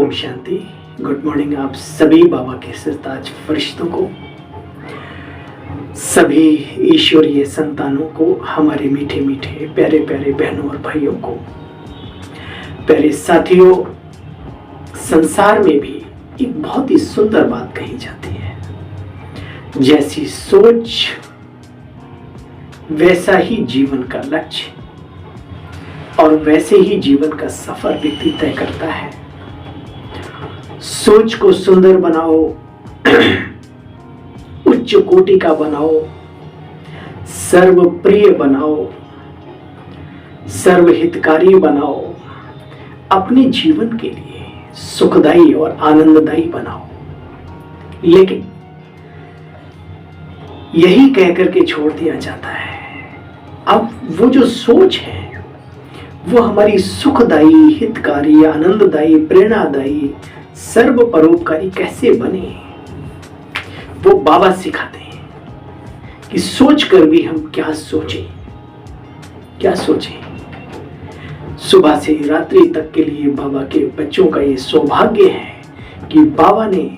Om Shanti. Good morning आप सभी बाबा के सरताज फरिश्तों को, सभी ईश्वरीय संतानों को, हमारे मीठे मीठे प्यारे प्यारे बहनों और भाइयों को। प्यारे साथियों, संसार में भी एक बहुत ही सुंदर बात कही जाती है, जैसी सोच वैसा ही जीवन का लक्ष्य और वैसे ही जीवन का सफर व्यक्ति तय करता है। सोच को सुंदर बनाओ, उच्च कोटि का बनाओ, सर्वप्रिय बनाओ, सर्वहितकारी बनाओ, अपने जीवन के लिए सुखदायी और आनंददायी बनाओ। लेकिन यही कहकर के छोड़ दिया जाता है। अब वो जो सोच है वो हमारी सुखदायी, हितकारी, आनंददायी, प्रेरणादायी, सर्व परोपकारी कैसे बने, वो बाबा सिखाते हैं कि सोच कर भी हम क्या सोचें। सुबह से रात्रि तक के लिए बाबा के बच्चों का ये सौभाग्य है कि बाबा ने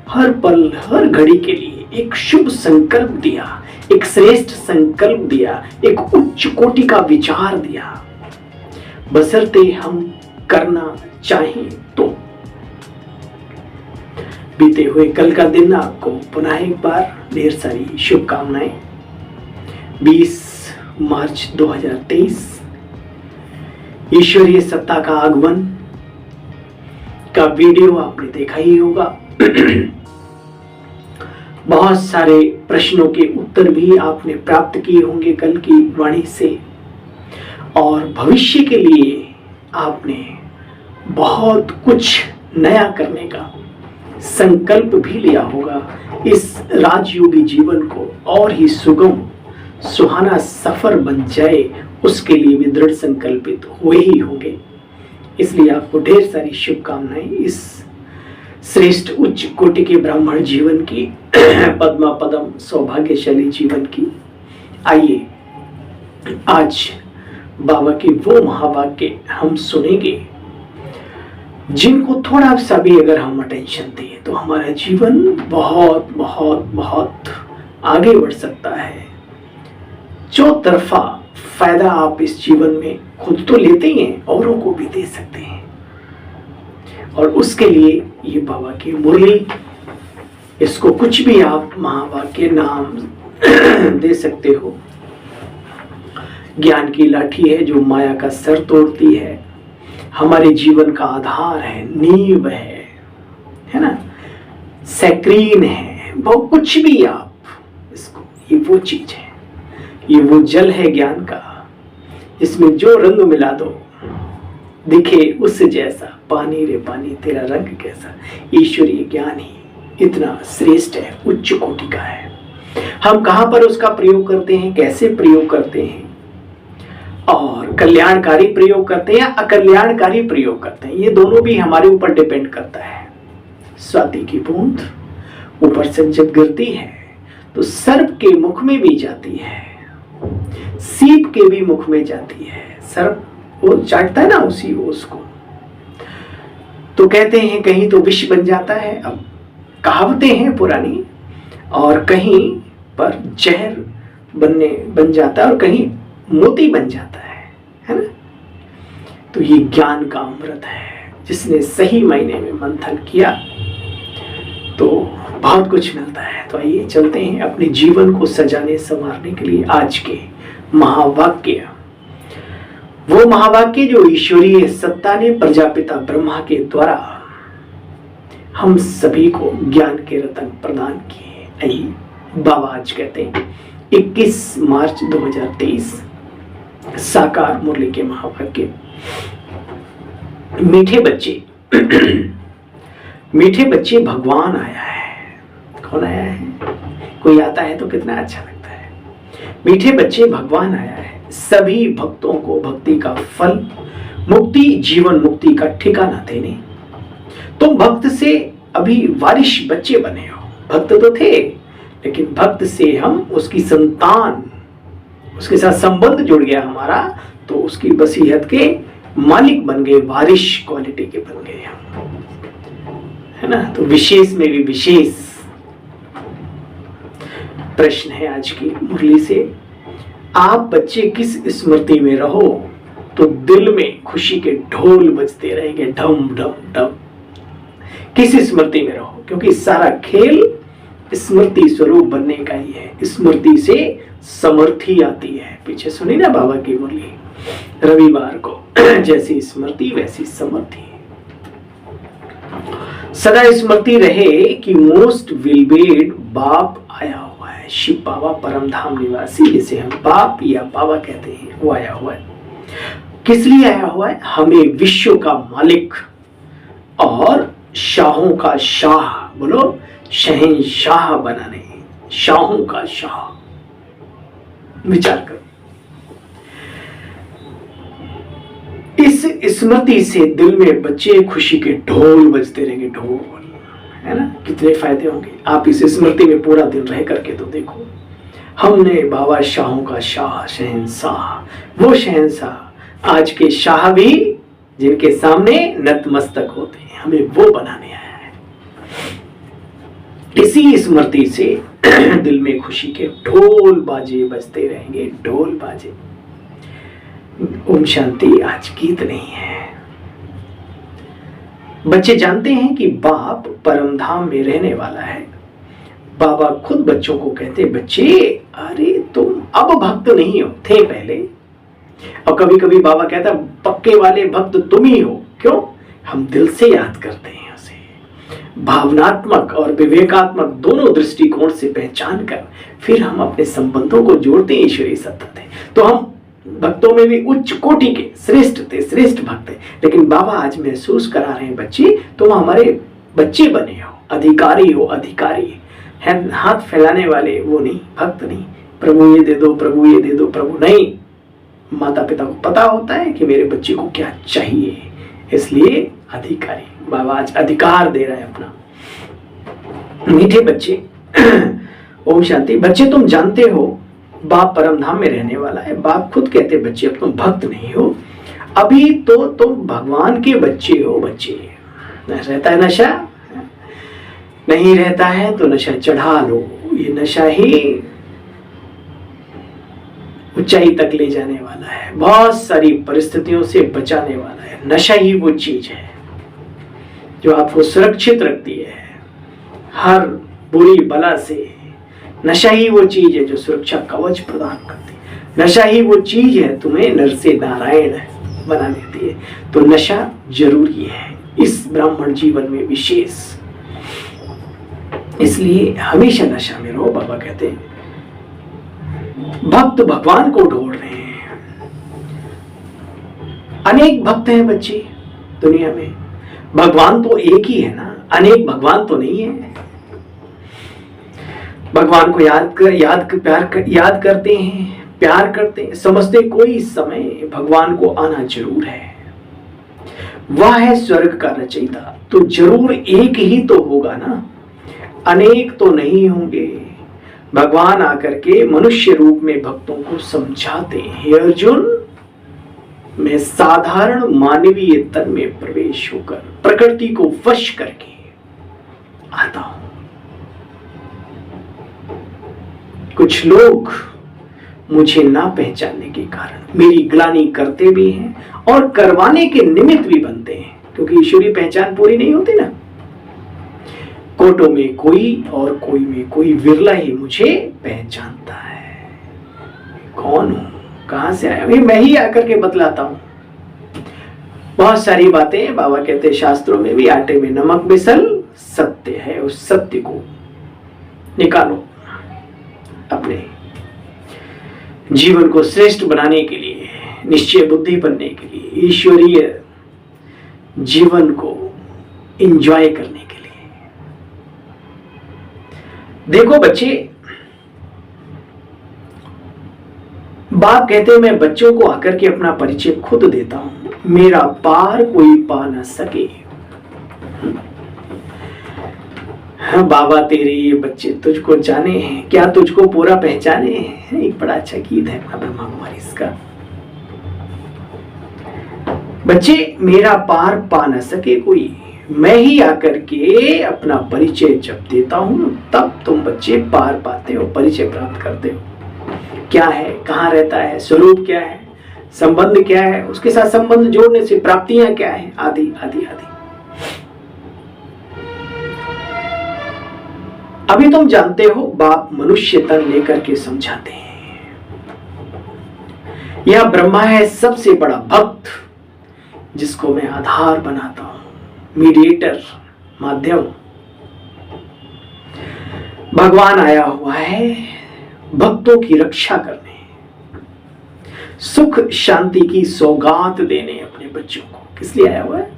हर पल हर घड़ी के लिए एक शुभ संकल्प दिया, एक श्रेष्ठ संकल्प दिया, एक उच्च कोटि का विचार दिया, बशर्ते हम करना चाहें तो। बीते हुए कल का दिन आपको पुनः एक बार ढेर सारी शुभकामनाएं। 20 मार्च 2023 ईश्वरीय सत्ता का आगमन का वीडियो आपने देखा ही होगा। बहुत सारे प्रश्नों के उत्तर भी आपने प्राप्त किए होंगे कल की वाणी से, और भविष्य के लिए आपने बहुत कुछ नया करने का संकल्प भी लिया होगा। इस राजयोगी जीवन को और ही सुगम सुहाना सफर बन जाए, उसके लिए भी दृढ़ संकल्पित हुए ही होंगे। इसलिए आपको ढेर सारी शुभकामनाएं इस श्रेष्ठ उच्च कोटि के ब्राह्मण जीवन की, पद्मा पदम सौभाग्यशाली जीवन की। आइए आज बाबा के वो महावाक्य हम सुनेंगे जिनको थोड़ा सा भी अगर हम अटेंशन दें तो हमारा जीवन बहुत बहुत बहुत आगे बढ़ सकता है। चौतरफा फायदा आप इस जीवन में खुद तो लेते ही हैं, औरों को भी दे सकते हैं। और उसके लिए ये बाबा की मुरली, इसको कुछ भी आप महावाक्य नाम दे सकते हो। ज्ञान की लाठी है जो माया का सर तोड़ती है, हमारे जीवन का आधार है, नींव है ना, सैक्रीन है, वो कुछ भी आप इसको, ये वो चीज है, ये वो जल है ज्ञान का, इसमें जो रंग मिला दो दिखे उस जैसा, पानी रे पानी तेरा रंग कैसा। ईश्वरीय ज्ञान ही इतना श्रेष्ठ है, उच्च कोटि का है। हम कहां पर उसका प्रयोग करते हैं, कैसे प्रयोग करते हैं, और कल्याणकारी प्रयोग करते हैं या अकल्याणकारी प्रयोग करते हैं, ये दोनों भी हमारे ऊपर डिपेंड करता है। स्वाति की बूंद ऊपर से जब गिरती है तो सर्प के मुख में भी जाती है, सीप के भी मुख में जाती है। सर्प वो चाटता है ना उसी उसको, तो कहते हैं कहीं तो विष बन जाता है, अब कहावतें हैं पुरानी, और कहीं पर जहर बन जाता है, और कहीं मोती बन जाता है ना। तो ये ज्ञान का अमृत है, जिसने सही मायने में मंथन किया तो बहुत कुछ मिलता है। तो आइए चलते हैं अपने जीवन को सजाने संवारने के लिए आज के महावाक्य, वो महावाक्य जो ईश्वरीय सत्ता ने प्रजापिता ब्रह्मा के द्वारा हम सभी को ज्ञान के रतन प्रदान किए। आइए बाबा आज कहते हैं 21 मार्च 2023 साकार मुरली के महावाक्य। मीठे बच्चे मीठे बच्चे भगवान आया है। कौन आया है? कोई आता है तो कितना अच्छा लगता है। मीठे बच्चे भगवान आया है, सभी भक्तों को भक्ति का फल, मुक्ति, जीवन मुक्ति का ठिकाना देने। तुम भक्त से अभी वारिश बच्चे बने हो। भक्त तो थे, लेकिन भक्त से हम उसकी संतान, उसके साथ संबंध जुड़ गया हमारा, तो उसकी वसीयत के मालिक बन गए, वारिश क्वालिटी के बन गए हम, है ना। तो विशेष में भी विशेष प्रश्न है आज की मुरली से, आप बच्चे किस स्मृति में रहो तो दिल में खुशी के ढोल बजते रहेंगे, ढम ढम ढम। किस स्मृति में रहो, क्योंकि सारा खेल स्मृति स्वरूप बनने का ही है। स्मृति से समर्थी आती है। पीछे सुनी ना बाबा की मुरली रविवार को, जैसी स्मृति वैसी समर्थी। सदा स्मृति रहे कि मोस्ट विलबेड बाप आया हुआ है। शिव बाबा परम धाम निवासी, जिसे हम बाप या बाबा कहते हैं, वो आया हुआ है। किस लिए आया हुआ है? हमें विश्व का मालिक और शाहों का शाह, बोलो शहंशाह बनाने, शाहों का शाह। विचार करो, इस स्मृति से दिल में बच्चे खुशी के ढोल बजते रहेंगे, ढोल, है ना। कितने फायदे होंगे। आप इस स्मृति में पूरा दिन रह करके तो देखो, हमने बाबा शाहों का शाह, शहंशाह, वो शहंशाह आज के शाह भी जिनके सामने नतमस्तक होते हैं, हमें वो बनाने आया है। इसी स्मृति से दिल में खुशी के ढोल बाजे बजते रहेंगे, ढोल बाजे। ओम शांति आज गीत नहीं है। बच्चे जानते हैं कि बाप परम धाम में रहने वाला है। बाबा खुद बच्चों को कहते, बच्चे अरे तुम अब भक्त नहीं हो, थे पहले। और कभी कभी बाबा कहता, पक्के वाले भक्त तुम ही हो। क्यों? हम दिल से याद करते हैं उसे। भावनात्मक और विवेकात्मक दोनों दृष्टिकोण से पहचान कर फिर हम अपने संबंधों को जोड़ते हैं ईश्वरीय सत्ता से। तो हम भक्तों में भी उच्च कोटि के श्रेष्ठ थे, श्रेष्ठ भक्त थे। लेकिन बाबा आज महसूस करा रहे हैं, बच्चे तुम हमारे बच्चे बने हो, अधिकारी हो, अधिकारी है। हाथ फैलाने वाले वो नहीं, भक्त नहीं, प्रभु ये दे दो, प्रभु ये दे दो, प्रभु नहीं। माता पिता को पता होता है कि मेरे बच्चे को क्या चाहिए, इसलिए अधिकारी। बाबा आज अधिकार दे रहा है अपना। मीठे बच्चे, ओम शांति। बच्चे तुम जानते हो बाप परम धाम में रहने वाला है। बाप खुद कहते, बच्चे अब तुम भक्त नहीं हो, अभी तो तुम भगवान के बच्चे हो। बच्चे रहता है नशा, नहीं रहता है तो नशा चढ़ा लो। ये नशा ही ऊंचाई तक ले जाने वाला है, बहुत सारी परिस्थितियों से बचाने वाला है। नशा ही वो चीज है जो आपको सुरक्षित रखती है हर बुरी बला से। नशा ही वो चीज है जो सुरक्षा कवच प्रदान करती है। नशा ही वो चीज है तुम्हें नर से नारायण बना देती है। तो नशा जरूरी है इस ब्राह्मण जीवन में विशेष, इसलिए हमेशा नशा में रहो। बाबा कहते हैं भक्त भगवान को ढूंढ रहे हैं। अनेक भक्त हैं बच्चे दुनिया में, भगवान तो एक ही है ना, अनेक भगवान तो नहीं है। भगवान को याद करते हैं, प्यार करते हैं, समझते कोई समय भगवान को आना जरूर है। वह है स्वर्ग का रचयिता, तो जरूर एक ही तो होगा ना, अनेक तो नहीं होंगे। भगवान आकर के मनुष्य रूप में भक्तों को समझाते हैं, हे अर्जुन मैं साधारण मानवीय तन में प्रवेश होकर प्रकृति को वश करके आता हूं। कुछ लोग मुझे ना पहचानने के कारण मेरी ग्लानि करते भी हैं और करवाने के निमित्त भी बनते हैं, क्योंकि ईश्वरीय पहचान पूरी नहीं होती ना। कोटों में कोई और कोई में कोई, विरला ही मुझे पहचानता है। कौन हूं, कहां से आया, मैं ही आकर के बतलाता हूं। बहुत सारी बातें बाबा कहते हैं शास्त्रों में भी, आटे में नमक मिसल सत्य है, उस सत्य को निकालो। अपने जीवन को श्रेष्ठ बनाने के लिए, निश्चय बुद्धि बनने के लिए, ईश्वरीय जीवन को एंजॉय करने के लिए। देखो बच्चे, बाप कहते हैं मैं बच्चों को आकर के अपना परिचय खुद देता हूं, मेरा पार कोई पा न सके। हाँ बाबा तेरे ये बच्चे तुझको जाने हैं, क्या तुझको पूरा पहचाने हैं। एक बड़ा अच्छा गीत है ब्रह्मा कुमारी इसका। बच्चे मेरा पार पा न सके कोई, मैं ही आकर के अपना परिचय जब देता हूं तब तुम बच्चे पार पाते हो, परिचय प्राप्त करते हो। क्या है, कहाँ रहता है, स्वरूप क्या है, संबंध क्या है, उसके साथ संबंध जोड़ने से प्राप्तियां क्या है, आदि आदि आदि। अभी तुम जानते हो बाप मनुष्य तन लेकर के समझाते हैं। यह ब्रह्मा है सबसे बड़ा भक्त, जिसको मैं आधार बनाता हूं, मीडिएटर, माध्यम। भगवान आया हुआ है भक्तों की रक्षा करने, सुख शांति की सौगात देने अपने बच्चों को। किस लिए आया हुआ है?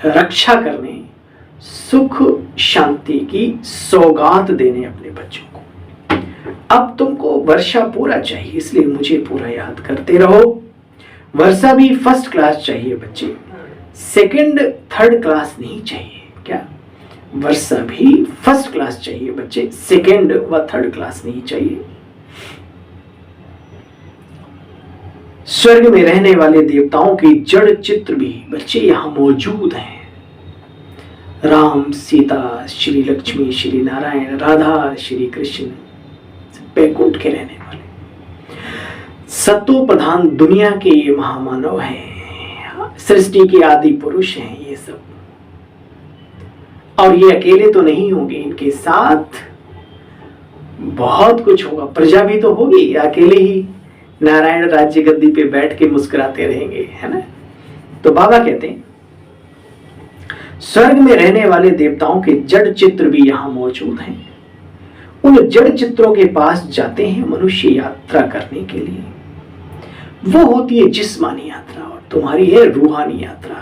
रक्षा करने, सुख शांति की सौगात देने अपने बच्चों को। अब तुमको वर्षा पूरा चाहिए, इसलिए मुझे पूरा याद करते रहो। वर्षा भी फर्स्ट क्लास चाहिए बच्चे, सेकंड थर्ड क्लास नहीं चाहिए। क्या? वर्षा भी फर्स्ट क्लास चाहिए बच्चे, सेकंड व थर्ड क्लास नहीं चाहिए। स्वर्ग में रहने वाले देवताओं के जड़ चित्र भी बच्चे यहां मौजूद हैं। राम, सीता, श्री लक्ष्मी, श्री नारायण, राधा, श्री कृष्ण, बैकुंठ के रहने वाले सत्तो प्रधान दुनिया के ये महामानव हैं, सृष्टि के आदि पुरुष हैं ये सब। और ये अकेले तो नहीं होंगे, इनके साथ बहुत कुछ होगा, प्रजा भी तो होगी। अकेले ही नारायण राज्य गद्दी पे बैठ के मुस्कुराते रहेंगे, है ना? तो बाबा कहते हैं स्वर्ग में रहने वाले देवताओं के जड़ चित्र भी यहां मौजूद हैं। उन जड़ चित्रों के पास जाते हैं मनुष्य यात्रा करने के लिए। वो होती है जिस्मानी यात्रा और तुम्हारी है रूहानी यात्रा।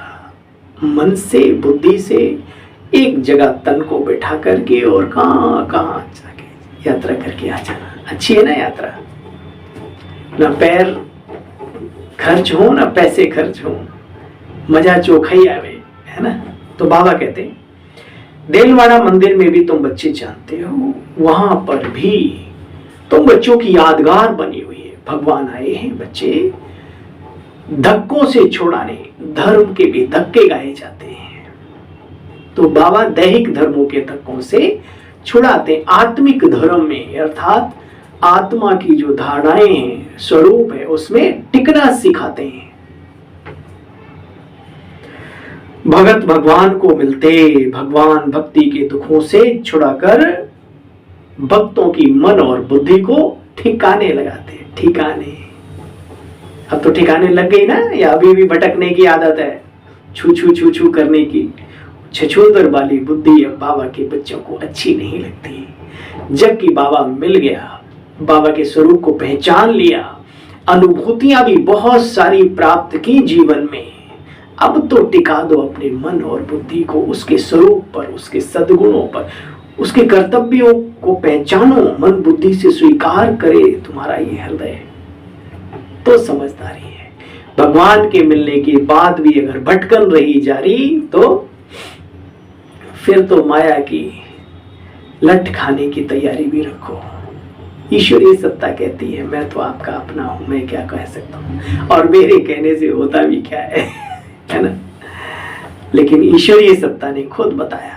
मन से, बुद्धि से एक जगह तन को बैठा करके और कहां कहां जाके यात्रा करके आ जाना। अच्छी है ना यात्रा? ना पैर खर्च हो ना पैसे खर्च हो, मजा चोखा ही आवे, है ना? तो बाबा कहते हैं देलवाड़ा मंदिर में भी तुम बच्चे जानते हो, वहां पर भी तुम बच्चों की यादगार बनी हुई है। भगवान आए हैं बच्चे धक्कों से छुड़ाने, धर्म के भी धक्के गाए जाते हैं। तो बाबा दैहिक धर्मों के धक्कों से छुड़ाते, आत्मिक धर्म में अर्थात आत्मा की जो धारणाएं हैं, स्वरूप है, उसमें टिकना सिखाते हैं। भगत भगवान को मिलते, भगवान भक्ति के दुखों से छुड़ाकर भक्तों की मन और बुद्धि को ठिकाने लगाते। ठिकाने, अब तो ठिकाने लग गई ना, या अभी भी भटकने की आदत है, छू छू छू छू करने की? छछूंदर वाली बुद्धि अब बाबा के बच्चों को अच्छी नहीं लगती। जबकि बाबा मिल गया, बाबा के स्वरूप को पहचान लिया, अनुभूतियां भी बहुत सारी प्राप्त की जीवन में। अब तो टिका दो अपने मन और बुद्धि को उसके स्वरूप पर, उसके सद्गुणों पर, उसके कर्तव्यों को पहचानो, मन बुद्धि से स्वीकार करे तुम्हारा ये हृदय, तो समझदारी है। भगवान के मिलने के बाद भी अगर भटकन रही जारी तो फिर तो माया की लठ खाने की तैयारी भी रखो। ईश्वरीय सत्ता कहती है मैं तो आपका अपना हूं, मैं क्या कह सकता हूं, और मेरे कहने से होता भी क्या है ना? लेकिन ईश्वरीय सत्ता ने खुद बताया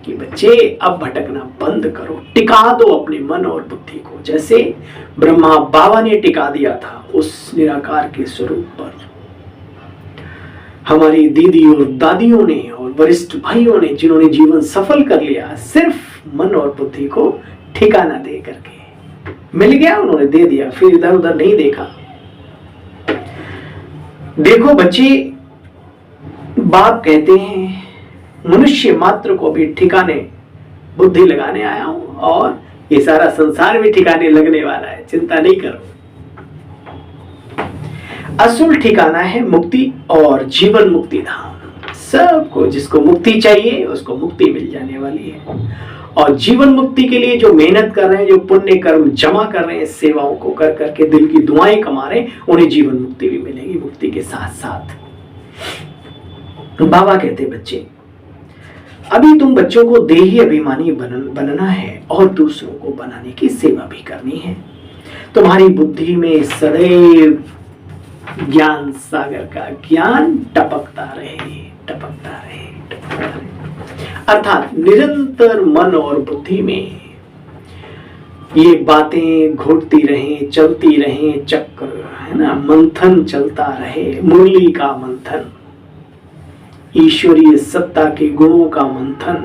कि बच्चे अब भटकना बंद करो, टिका दो अपने मन और बुद्धि को, जैसे ब्रह्मा बाबा ने टिका दिया था उस निराकार के स्वरूप पर। हमारी दीदी और दादियों ने और वरिष्ठ भाइयों ने जिन्होंने जीवन सफल कर लिया, सिर्फ मन और बुद्धि को ठिकाना दे करके मिल गया, उन्होंने दे दिया, फिर इधर उधर नहीं देखा। देखो बच्चे, बाप कहते हैं मनुष्य मात्र को भी ठिकाने बुद्धि लगाने आया हूं, और ये सारा संसार भी ठिकाने लगने वाला है, चिंता नहीं करो। असूल ठिकाना है मुक्ति और जीवन मुक्ति धाम। सबको जिसको मुक्ति चाहिए उसको मुक्ति मिल जाने वाली है, और जीवन मुक्ति के लिए जो मेहनत कर रहे हैं, जो पुण्य कर्म जमा कर रहे हैं, सेवाओं को कर करके दिल की दुआएं कमा रहे हैं, उन्हें जीवन मुक्ति भी मिलेगी मुक्ति के साथ साथ। तो बाबा कहते बच्चे अभी तुम बच्चों को देही अभिमानी बनना है और दूसरों को बनाने की सेवा भी करनी है। तुम्हारी बुद्धि में सदैव ज्ञान सागर का ज्ञान टपकता रहे, टपकता रहे, टपकता रहे। अर्थात निरंतर मन और बुद्धि में ये बातें घूमती रहें, चलती रहें, चक्र है ना, मंथन चलता रहे, मुरली का मंथन, ईश्वरीय सत्ता के गुणों का मंथन,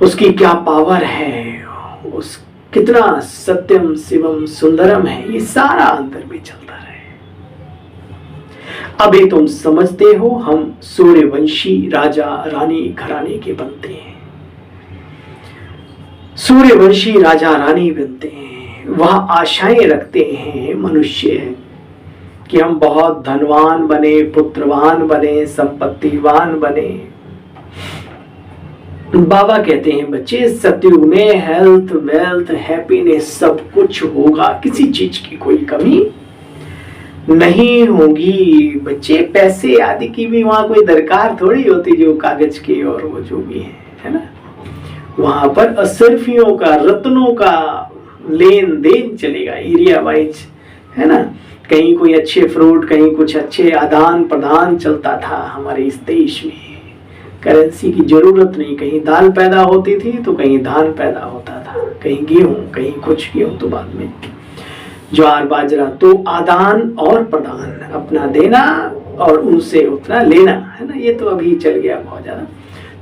उसकी क्या पावर है, उस कितना सत्यम शिवम सुंदरम है, ये सारा अंदर में चलता रहे। अभी तुम समझते हो हम सूर्यवंशी राजा रानी घराने के बनते हैं, सूर्यवंशी राजा रानी बनते हैं। वह आशाएं रखते हैं मनुष्य कि हम बहुत धनवान बने, पुत्रवान बने, संपत्तिवान बने। बाबा कहते हैं बच्चे सतयुग में हेल्थ, वेल्थ, हैप्पीनेस सब कुछ होगा, किसी चीज की कोई कमी नहीं होगी। बच्चे पैसे आदि की भी वहां कोई दरकार थोड़ी होती, जो कागज की और वो जो भी है ना। वहां पर असरफियों का, रत्नों का लेन देन चलेगा एरिया वाइज, है ना। कहीं कोई अच्छे फ्रूट, कहीं कुछ अच्छे आदान प्रदान चलता था हमारे इस देश में। करेंसी की जरूरत नहीं, कहीं दाल पैदा होती थी तो कहीं धान पैदा होता था, कहीं गेहूं, कहीं कुछ गेहूं तो बाद में ज्वार बाजरा। तो आदान और प्रदान, अपना देना और उनसे उतना लेना, है ना। ये तो अभी चल गया बहुत ज्यादा।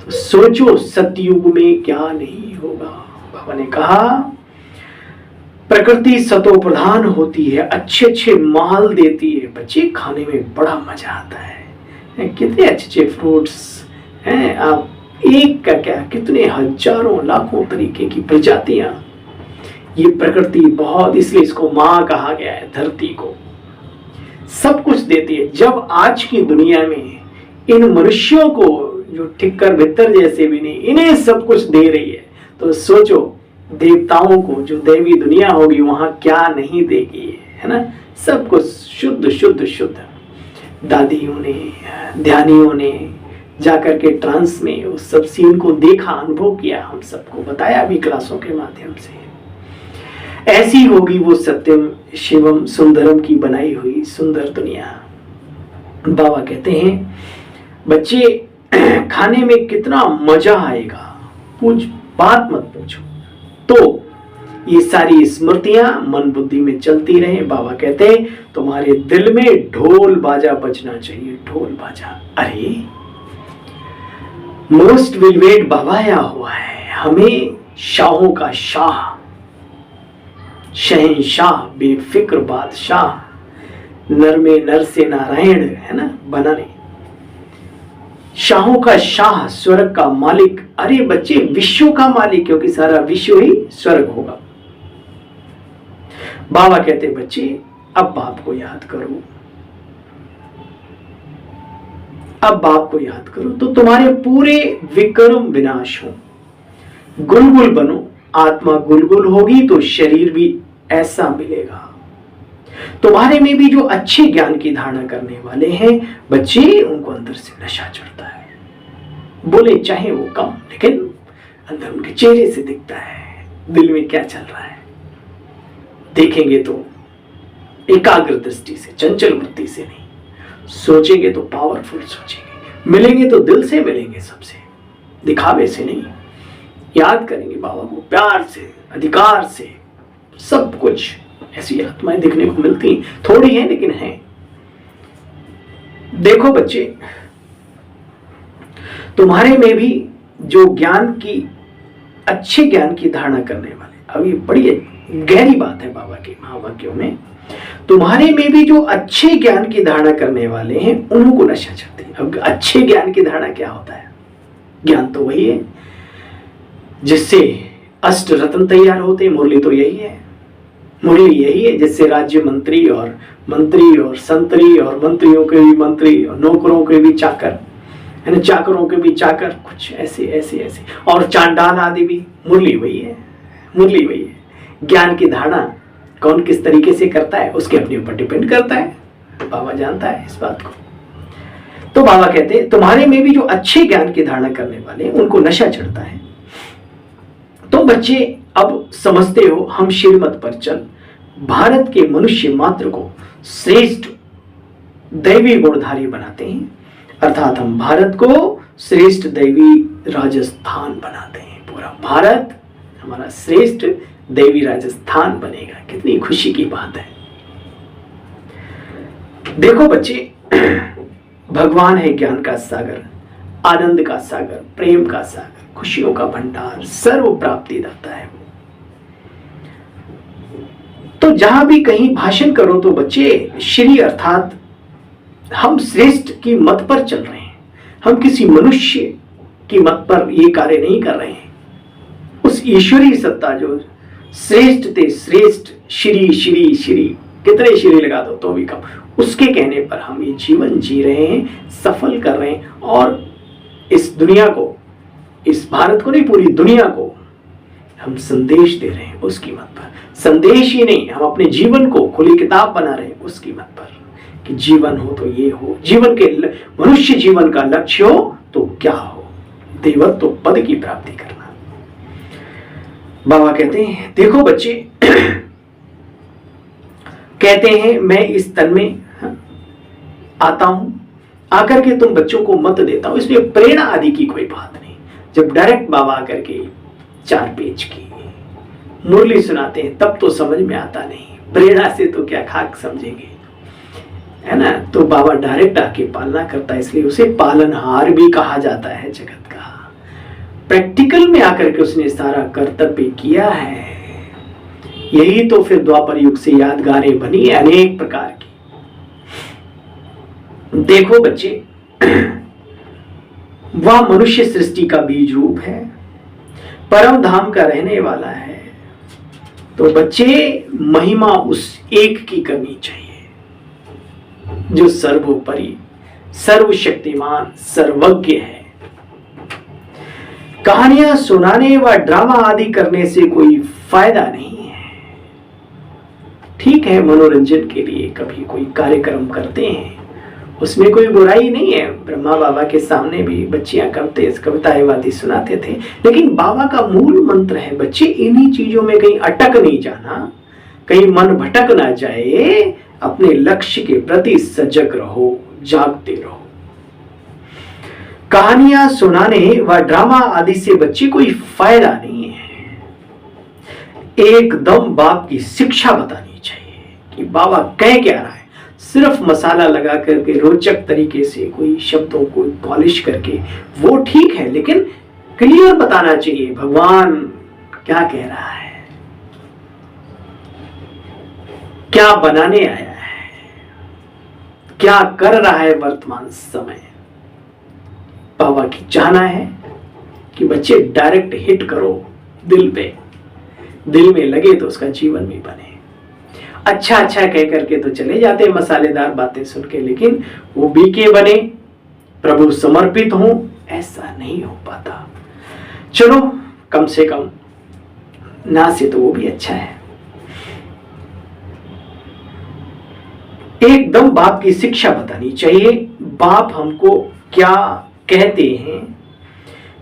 तो सोचो सतयुग में क्या नहीं होगा। बाबा ने कहा प्रकृति सतो प्रधान होती है, अच्छे अच्छे माल देती है, बच्चे खाने में बड़ा मजा आता है। कितने अच्छे अच्छे फ्रूट्स हैं, आप एक का क्या कितने हजारों लाखों तरीके की प्रजातियां। ये प्रकृति बहुत, इसलिए इसको माँ कहा गया है, धरती को सब कुछ देती है। जब आज की दुनिया में इन मनुष्यों को जो ठिक्कर भित्तर जैसे भी नहीं, इन्हें सब कुछ दे रही है, तो सोचो देवताओं को जो दैवी दुनिया होगी वहां क्या नहीं देगी, है ना। सब कुछ शुद्ध शुद्ध शुद्ध। दादियों ने, ध्यानियों ने जाकर के ट्रांस में उस सब सीन को देखा, अनुभव किया, हम सबको बताया भी क्लासों के माध्यम से। ऐसी होगी वो सत्यम शिवम सुंदरम की बनाई हुई सुंदर दुनिया। बाबा कहते हैं बच्चे खाने में कितना मजा आएगा, कुछ बात मत पूछो। तो ये सारी स्मृतियां मन बुद्धि में चलती रहे। बाबा कहते हैं तुम्हारे दिल में ढोल बाजा बजना चाहिए, ढोल बाजा। अरे मोस्ट वेलवेट बाबा आया हुआ है, हमें शाहों का शाह, शहंशाह, बेफिक्र बादशाह, नर में नर से नारायण, है ना, बनाने। शाहों का शाह, स्वर्ग का मालिक। अरे बच्चे विश्व का मालिक, क्योंकि सारा विश्व ही स्वर्ग होगा। बाबा कहते बच्चे अब बाप को याद करो, अब बाप को याद करो तो तुम्हारे पूरे विक्रम विनाश हो। गुलगुल बनो, आत्मा गुलगुल होगी तो शरीर भी ऐसा मिलेगा। तुम्हारे में भी जो अच्छे ज्ञान की धारणा करने वाले हैं बच्चे, उनको अंदर से नशा चढ़ता है। बोले चाहे वो कम, लेकिन अंदर उनके चेहरे से दिखता है दिल में क्या चल रहा है। देखेंगे तो एकाग्र दृष्टि से, चंचल वृत्ति से नहीं, सोचेंगे तो पावरफुल सोचेंगे, मिलेंगे तो दिल से मिलेंगे, सबसे दिखावे से नहीं। याद करेंगे बाबा को प्यार से, अधिकार से, सब कुछ। ऐसी आत्माएं देखने को मिलती, थोड़ी हैं लेकिन हैं। देखो बच्चे तुम्हारे में भी जो ज्ञान की, अच्छे ज्ञान की धारणा करने वाले, अब ये बड़ी गहरी बात है बाबा के महावाक्यों में, तुम्हारे में भी जो अच्छे ज्ञान की धारणा करने वाले हैं उन्हों को नशा चढ़ती है। अब अच्छे ज्ञान की धारणा क्या होता है? ज्ञान तो वही है जिससे अष्ट रत्न तैयार होते हैं। मुरली तो यही है, मुरली यही है जिससे राज्य मंत्री और संतरी और मंत्रियों के भी मंत्री और नौकरों के भी चाकर, है ना, चाकरों के भी चाकर, कुछ ऐसे ऐसे ऐसे, और चांडाल आदि भी। मुरली वही है, मुरली वही है। ज्ञान की धारणा कौन किस तरीके से करता है उसके अपने ऊपर डिपेंड करता है, बाबा जानता है इस बात को। तो बाबा कहते हैं तुम्हारे में भी जो अच्छे ज्ञान की धारणा करने वाले उनको नशा चढ़ता है। तो बच्चे अब समझते हो, हम श्रीमत पर चल भारत के मनुष्य मात्र को श्रेष्ठ दैवी गुणधारी बनाते हैं, अर्थात हम भारत को श्रेष्ठ दैवी राजस्थान बनाते हैं। पूरा भारत हमारा श्रेष्ठ दैवी राजस्थान बनेगा। कितनी खुशी की बात है। देखो बच्चे, भगवान है ज्ञान का सागर, आनंद का सागर, प्रेम का सागर, खुशियों का भंडार, सर्व प्राप्ति दाता है। तो जहां भी कहीं भाषण करो तो बच्चे श्री अर्थात हम श्रेष्ठ की मत पर चल रहे हैं, हम किसी मनुष्य की मत पर ये कार्य नहीं कर रहे हैं। उस ईश्वरीय सत्ता जो श्रेष्ठ थे, श्रेष्ठ श्री श्री श्री, कितने श्री लगा दो तो भी कम, उसके कहने पर हम ये जीवन जी रहे हैं, सफल कर रहे हैं। और इस दुनिया को, इस भारत को नहीं, पूरी दुनिया को हम संदेश दे रहे हैं उसकी मत पर। संदेश ही नहीं, हम अपने जीवन को खुली किताब बना रहे हैं उसकी मत पर कि जीवन हो तो ये हो, जीवन के मनुष्य जीवन का लक्ष्य हो तो क्या हो, देवत्व पद की प्राप्ति करना। बाबा कहते हैं देखो बच्चे, कहते हैं मैं इस तन में आता हूं, आकर के तुम बच्चों को मत देता हूं। इसमें प्रेरणा आदि की कोई बात नहीं। जब डायरेक्ट बाबा आकर के 4 पेज की मुरली सुनाते हैं तब तो समझ में आता नहीं, प्रेरणा से तो क्या खाक समझेंगे, है ना। तो बाबा डायरेक्ट आके पालना करता है, इसलिए उसे पालनहार भी कहा जाता है जगत का। प्रैक्टिकल में आकर के उसने सारा कर्तव्य किया है। यही तो फिर द्वापर युग से यादगारें बनी अनेक प्रकार की। देखो बच्चे, वह मनुष्य सृष्टि का बीज रूप है, परम धाम का रहने वाला है। तो बच्चे महिमा उस एक की करनी चाहिए जो सर्वोपरि, सर्वशक्तिमान, सर्वज्ञ है। कहानियां सुनाने व ड्रामा आदि करने से कोई फायदा नहीं है। ठीक है, मनोरंजन के लिए कभी कोई कार्यक्रम करते हैं, उसमें कोई बुराई नहीं है। ब्रह्मा बाबा के सामने भी बच्चियां कविताएं वादी सुनाते थे, लेकिन बाबा का मूल मंत्र है बच्चे इन्हीं चीजों में कहीं अटक नहीं जाना, कहीं मन भटक ना जाए, अपने लक्ष्य के प्रति सजग रहो, जागते रहो। कहानियां सुनाने व ड्रामा आदि से बच्चे कोई फायदा नहीं है। एकदम बाप की शिक्षा बतानी चाहिए कि बाबा कह क्या रहा है। सिर्फ मसाला लगा करके रोचक तरीके से कोई शब्दों को पॉलिश करके वो ठीक है, लेकिन क्लियर बताना चाहिए भगवान क्या कह रहा है, क्या बनाने आया है, क्या कर रहा है वर्तमान समय। बाबा की चाहना है कि बच्चे डायरेक्ट हिट करो दिल पे, दिल में लगे तो उसका जीवन भी बने। अच्छा अच्छा कह करके तो चले जाते हैं मसालेदार बातें सुन के, लेकिन वो बीके बने, प्रभु समर्पित हो, ऐसा नहीं हो पाता। चलो कम से कम ना से तो वो भी अच्छा है। एकदम बाप की शिक्षा बतानी चाहिए। बाप हमको क्या कहते हैं,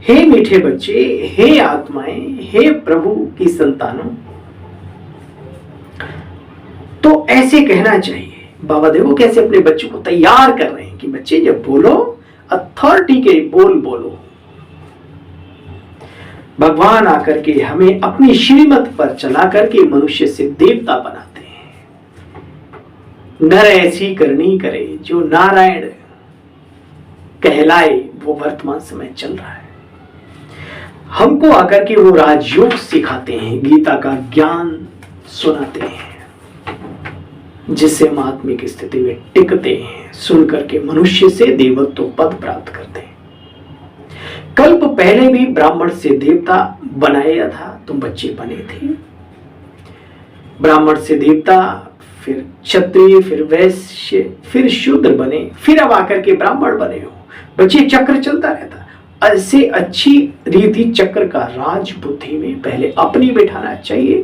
हे मीठे बच्चे, हे आत्माएं, हे प्रभु की संतानों, तो ऐसे कहना चाहिए। बाबा देखो कैसे अपने बच्चों को तैयार कर रहे हैं कि बच्चे जब बोलो अथॉरिटी के बोल बोलो। भगवान आकर के हमें अपनी श्रीमत पर चला करके मनुष्य से देवता बनाते हैं। नर ऐसी करनी करे जो नारायण कहलाए, वो वर्तमान समय चल रहा है। हमको आकर के वो राजयोग सिखाते हैं, गीता का ज्ञान सुनाते हैं, जिससे हम आत्मिक स्थिति में टिकते हैं। सुन करके मनुष्य से देवत्व पद प्राप्त करते हैं। कल्प पहले भी ब्राह्मण से देवता बनाया था, तुम बच्चे बने थे। ब्राह्मण से देवता, फिर क्षत्रिय, फिर वैश्य, फिर शूद्र बने, फिर अब आकर के ब्राह्मण बने हो। बच्चे चक्र चलता रहता। ऐसे अच्छी रीति चक्र का राज बुद्धि में पहले अपनी बैठाना चाहिए,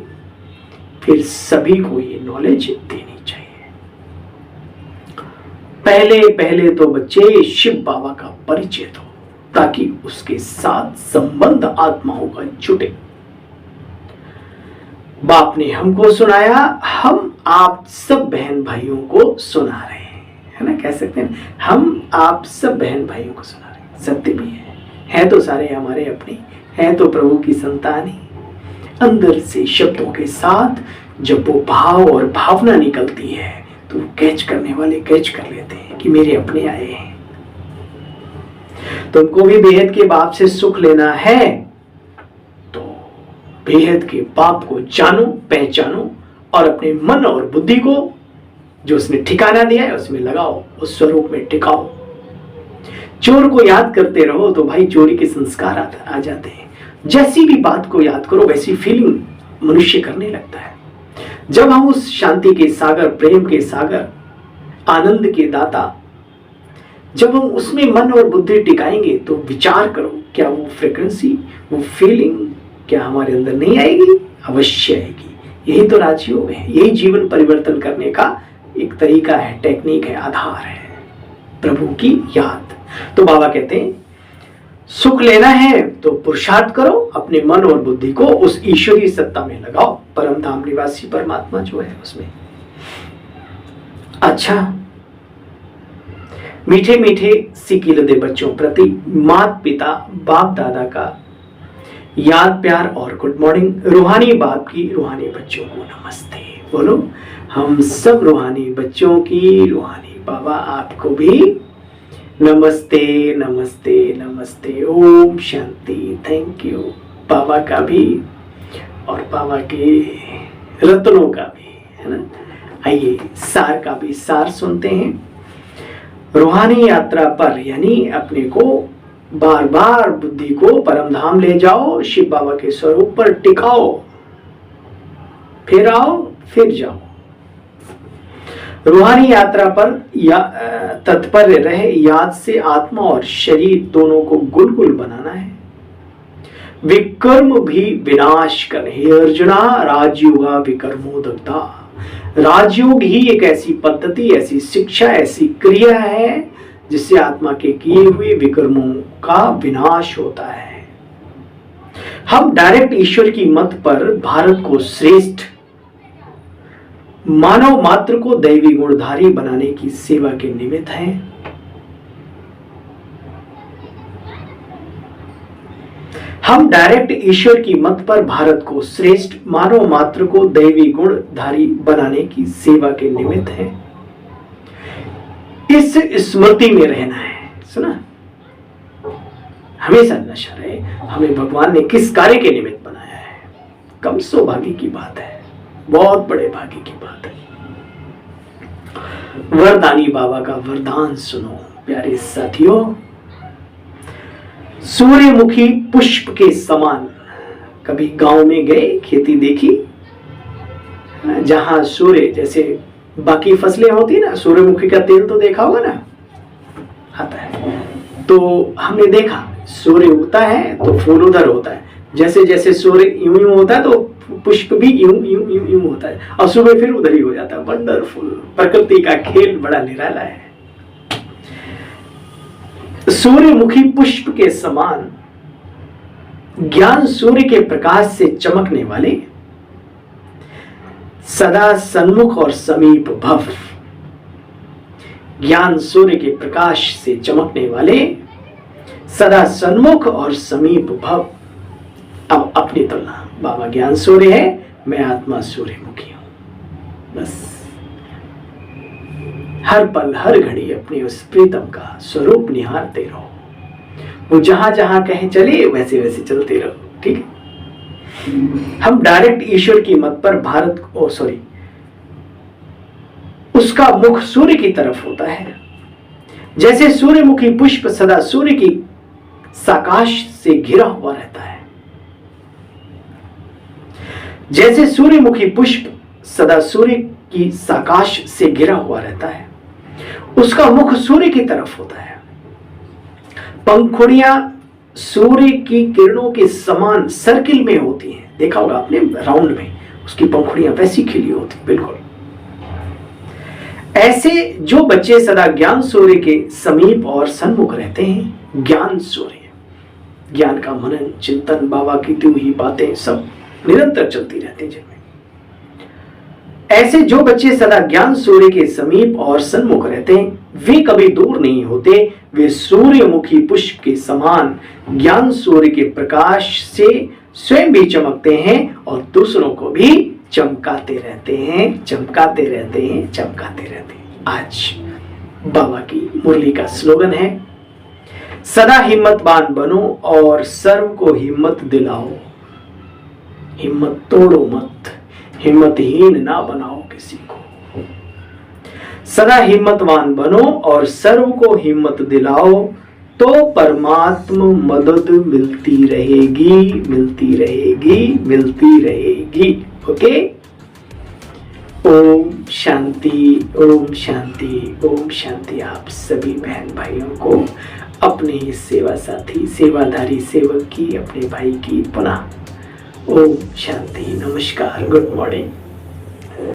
फिर सभी को ये नॉलेज देनी चाहिए। पहले पहले तो बच्चे शिव बाबा का परिचय दो, ताकि उसके साथ संबंध आत्माओं का जुटे। बाप ने हमको सुनाया, हम आप सब बहन भाइयों को सुना रहे हैं, है ना, कह सकते हैं हम आप सब बहन भाइयों को सुना रहे हैं। सत्य भी है तो सारे हमारे अपने, हैं तो प्रभु की संतान ही। अंदर से शब्दों के साथ जब वो भाव और भावना निकलती है तो कैच करने वाले कैच कर लेते हैं कि मेरे अपने आए हैं। तुमको भी बेहद के बाप से सुख लेना है तो बेहद के बाप को जानो, पहचानो और अपने मन और बुद्धि को जो उसने ठिकाना दिया है उसमें लगाओ, उस स्वरूप में टिकाओ। चोर को याद करते रहो तो भाई चोरी के संस्कार आ जाते हैं। जैसी भी बात को याद करो वैसी फीलिंग मनुष्य करने लगता है। जब हम उस शांति के सागर, प्रेम के सागर, आनंद के दाता, जब हम उसमें मन और बुद्धि टिकाएंगे तो विचार करो क्या वो फ्रीक्वेंसी, वो फीलिंग क्या हमारे अंदर नहीं आएगी? अवश्य आएगी। यही तो राजयोग है, यही जीवन परिवर्तन करने का एक तरीका है, टेक्निक है, आधार है, प्रभु की याद। तो बाबा कहते हैं सुख लेना है तो पुरुषार्थ करो, अपने मन और बुद्धि को उस ईश्वरीय सत्ता में लगाओ, परम धाम निवासी परमात्मा जो है उसमें। अच्छा, मीठे मीठे सिकिलदे बच्चों प्रति माता पिता बाप दादा का याद प्यार और गुड मॉर्निंग। रूहानी बाप की रूहानी बच्चों को नमस्ते। बोलो हम सब रूहानी बच्चों की रूहानी बाबा आपको भी नमस्ते नमस्ते नमस्ते। ओम शांति। थैंक यू बाबा का भी और बाबा के रत्नों का भी, है ना। आइए सार का भी सार सुनते हैं। रूहानी यात्रा पर यानी अपने को बार बार बुद्धि को परम धाम ले जाओ, शिव बाबा के स्वरूप पर टिकाओ, फिर आओ फिर जाओ। रूहानी यात्रा पर तत्पर रहे, याद से आत्मा और शरीर दोनों को गुलगुल बनाना है। विकर्म भी विनाश कर, हे अर्जुना राजयोगा विकर्मोदग्धा। राजयोग ही एक ऐसी पद्धति, ऐसी शिक्षा, ऐसी क्रिया है जिससे आत्मा के किए हुए विकर्मों का विनाश होता है। हम डायरेक्ट ईश्वर की मत पर भारत को श्रेष्ठ मानव मात्र को दैवी गुणधारी बनाने की सेवा के निमित्त हैं। हम डायरेक्ट ईश्वर की मत पर भारत को श्रेष्ठ मानव मात्र को दैवी गुणधारी बनाने की सेवा के निमित्त हैं। इस स्मृति में रहना है। सुना, हमेशा नशा रहे हमें भगवान ने किस कार्य के निमित्त बनाया है। कम सौभाग्य की बात है, बहुत बड़े भाग्य की बात है। वरदानी बाबा का वरदान सुनो प्यारे साथियों। सूर्यमुखी पुष्प के समान। कभी गांव में गए, खेती देखी, जहां सूर्य जैसे बाकी फसलें होती ना, सूर्यमुखी का तेल तो देखा होगा ना, आता है। तो हमने देखा सूर्य उगता है तो फूल उधर होता है, जैसे जैसे सूर्य यूं यूं होता है तो पुष्प भी यूं यूं यूं यूं होता है, और सुबह फिर उधर ही हो जाता है। वंडरफुल, प्रकृति का खेल बड़ा निराला है। सूर्यमुखी पुष्प के समान ज्ञान सूर्य के प्रकाश से चमकने वाले, सदा सन्मुख और समीप भव। ज्ञान सूर्य के प्रकाश से चमकने वाले, सदा सन्मुख और समीप भव। अब अपनी तुलना, बाबा ज्ञान सूर्य है, मैं आत्मा सूर्यमुखी हूं। बस हर पल हर घड़ी अपने उस प्रीतम का स्वरूप निहारते रहो। वो जहां जहां कहे चले वैसे वैसे चलते रहो, ठीक है। हम डायरेक्ट ईश्वर की मत पर भारत उसका मुख सूर्य की तरफ होता है। जैसे सूर्यमुखी पुष्प सदा सूर्य की साकाश से घिरा हुआ रहता है, जैसे सूर्यमुखी पुष्प सदा सूर्य की साकाश से घिरा हुआ रहता है, उसका मुख सूर्य की तरफ होता है। पंखुड़ियां सूर्य की किरणों के समान सर्किल में होती हैं, देखा होगा आपने, राउंड में उसकी पंखुड़ियां वैसी खिली होती, बिल्कुल ऐसे जो बच्चे सदा ज्ञान सूर्य के समीप और सन्मुख रहते हैं। ज्ञान सूर्य, ज्ञान का मनन चिंतन, बाबा की दी हुई बातें सब निरंतर चलती रहती हैं जिनमें। ऐसे जो बच्चे सदा ज्ञान सूर्य के समीप और सन्मुख रहते हैं वे कभी दूर नहीं होते। वे सूर्यमुखी पुष्प के समान ज्ञान सूर्य के प्रकाश से स्वयं भी चमकते हैं और दूसरों को भी चमकाते रहते हैं, चमकाते रहते हैं, चमकाते रहते हैं। आज बाबा की मुरली का स्लोगन है, सदा हिम्मतवान बनो और सर्व को हिम्मत दिलाओ। हिम्मत तोड़ो मत, हिम्मतहीन ना बनाओ किसी को। सदा हिम्मतवान बनो और सर्व को हिम्मत दिलाओ, तो परमात्मा मदद मिलती रहेगी, मिलती रहेगी, मिलती रहेगी। ओके, ओम शांति, ओम शांति, ओम शांति। आप सभी बहन भाइयों को अपने ही सेवा साथी, सेवाधारी सेवक की, अपने भाई की पुनः ओम शांति, नमस्कार, गुड मॉर्निंग।